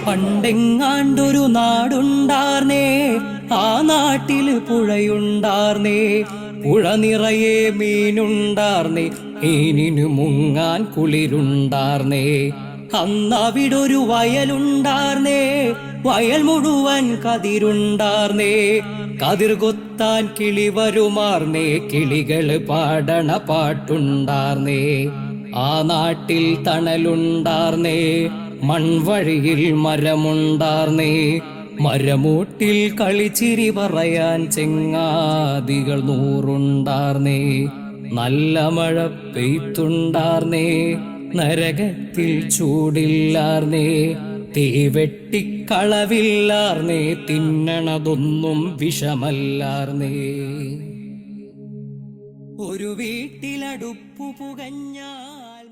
പണ്ടെങ്ങാണ്ടൊരു നാടുണ്ടാർന്നേ, ആ നാട്ടില് പുഴയുണ്ടാർന്നേ. പുഴ നിറയെ മീനുണ്ടാർന്നേ, മീനിനു മുങ്ങാൻ കുളിരുണ്ടാർന്നേ. അന്നവിടൊരു വയലുണ്ടാർന്നേ, വയൽ മുഴുവൻ കതിരുണ്ടാർന്നേ. കതിർ കൊത്താൻ കിളി വരുമാർന്നേ, കിളികള് പാടണ പാട്ടുണ്ടാർന്നേ. ആ നാട്ടിൽ തണലുണ്ടാർന്നേ, മൺവഴിയിൽ മരമുണ്ടാർന്നേ. മരമൂട്ടിൽ കളിച്ചിരി പറയാൻ ചെങ്ങാതികൾ 100ഉണ്ടാർന്നേ. നല്ല മഴ പെയ്ത്തുണ്ടാർന്നേ, നരകത്തിൽ ചൂടില്ലാർന്നേ. തീവെട്ടിക്കളവില്ലാർന്നേ, തിന്നണതൊന്നും വിഷമല്ലാർന്നേ. ഒരു വീട്ടിലടുപ്പു പുകഞ്ഞാൽ